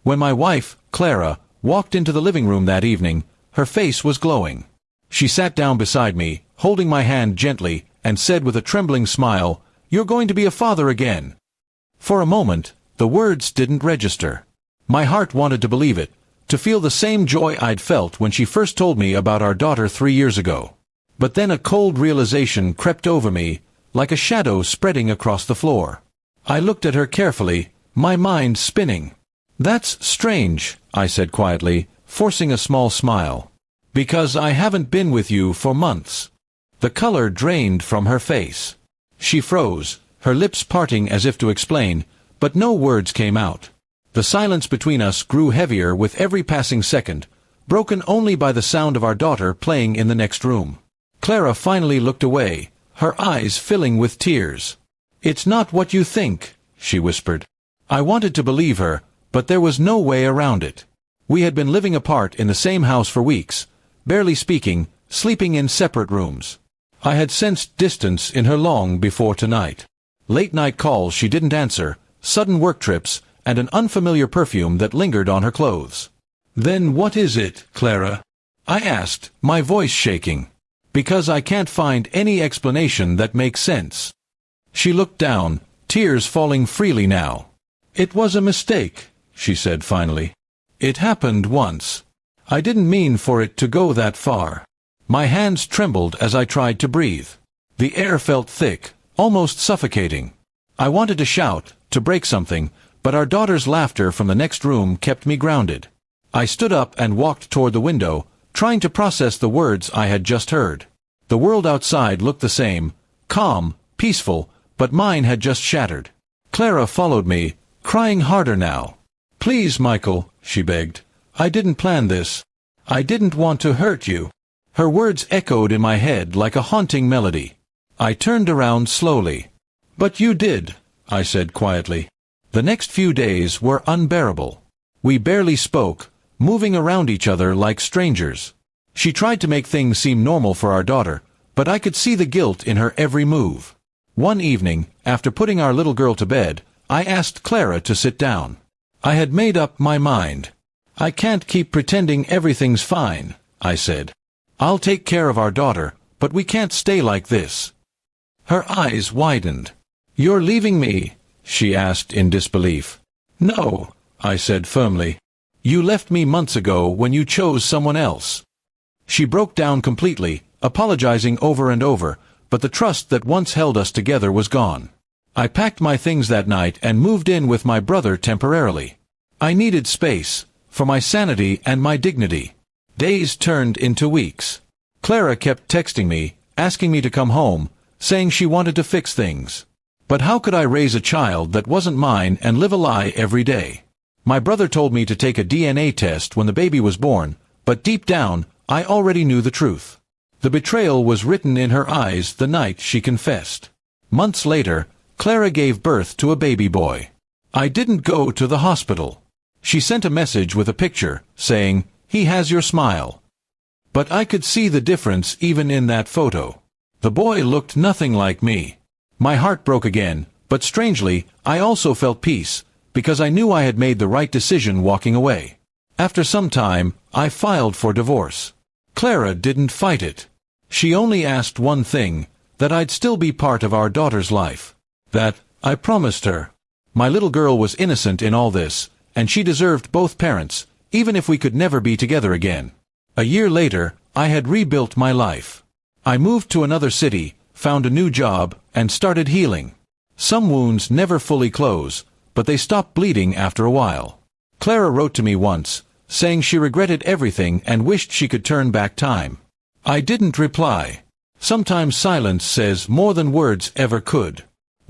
When my wife, Clara, walked into the living room that evening, her face was glowing. She sat down beside me, holding my hand gently, and said with a trembling smile, "You're going to be a father again." For a moment, the words didn't register. My heart wanted to believe it, to feel the same joy I'd felt when she first told me about our daughter 3 years ago. But then a cold realization crept over me, like a shadow spreading across the floor. I looked at her carefully, my mind spinning. "That's strange," I said quietly, forcing a small smile. "Because I haven't been with you for months." The color drained from her face. She froze, her lips parting as if to explain, but no words came out. The silence between us grew heavier with every passing second, broken only by the sound of our daughter playing in the next room. Clara finally looked away, her eyes filling with tears. "It's not what you think," she whispered. I wanted to believe her, but there was no way around it. We had been living apart in the same house for weeks, barely speaking, sleeping in separate rooms. I had sensed distance in her long before tonight. Late-night calls she didn't answer, sudden work trips, and an unfamiliar perfume that lingered on her clothes. "Then what is it, Clara?" I asked, my voice shaking. "Because I can't find any explanation that makes sense." She looked down, tears falling freely now. "It was a mistake," she said finally. "It happened once. I didn't mean for it to go that far." My hands trembled as I tried to breathe. The air felt thick, almost suffocating. I wanted to shout, to break something, but our daughter's laughter from the next room kept me grounded. I stood up and walked toward the window, trying to process the words I had just heard. The world outside looked the same, calm, peaceful, but mine had just shattered. Clara followed me, crying harder now. "Please, Michael," she begged. "I didn't plan this. I didn't want to hurt you." Her words echoed in my head like a haunting melody. I turned around slowly. "But you did," I said quietly. The next few days were unbearable. We barely spoke, moving around each other like strangers. She tried to make things seem normal for our daughter, but I could see the guilt in her every move. One evening, after putting our little girl to bed, I asked Clara to sit down. I had made up my mind. "I can't keep pretending everything's fine," I said. "I'll take care of our daughter, but we can't stay like this." Her eyes widened. "You're leaving me?" she asked in disbelief. "No," I said firmly. "You left me months ago when you chose someone else." She broke down completely, apologizing over and over, but the trust that once held us together was gone. I packed my things that night and moved in with my brother temporarily. I needed space, for my sanity and my dignity. Days turned into weeks. Clara kept texting me, asking me to come home, saying she wanted to fix things. But how could I raise a child that wasn't mine and live a lie every day? My brother told me to take a DNA test when the baby was born, but deep down, I already knew the truth. The betrayal was written in her eyes the night she confessed. Months later, Clara gave birth to a baby boy. I didn't go to the hospital. She sent a message with a picture, saying, "He has your smile." But I could see the difference even in that photo. The boy looked nothing like me. My heart broke again, but strangely, I also felt peace, because I knew I had made the right decision walking away. After some time, I filed for divorce. Clara didn't fight it. She only asked one thing, that I'd still be part of our daughter's life. That, I promised her. My little girl was innocent in all this, and she deserved both parents, even if we could never be together again. A year later, I had rebuilt my life. I moved to another city, found a new job, and started healing. Some wounds never fully close, but they stop bleeding after a while. Clara wrote to me once, saying she regretted everything and wished she could turn back time. I didn't reply. Sometimes silence says more than words ever could.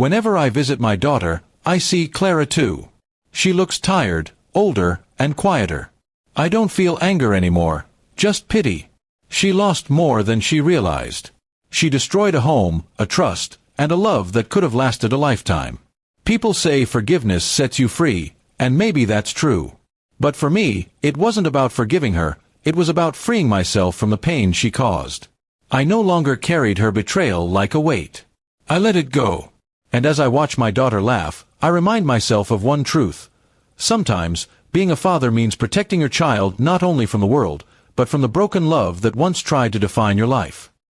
Whenever I visit my daughter, I see Clara too. She looks tired, older, and quieter. I don't feel anger anymore, just pity. She lost more than she realized. She destroyed a home, a trust, and a love that could have lasted a lifetime. People say forgiveness sets you free, and maybe that's true. But for me, it wasn't about forgiving her, it was about freeing myself from the pain she caused. I no longer carried her betrayal like a weight. I let it go. And as I watch my daughter laugh, I remind myself of one truth. Sometimes, Being a father means protecting your child not only from the world, but from the broken love that once tried to define your life.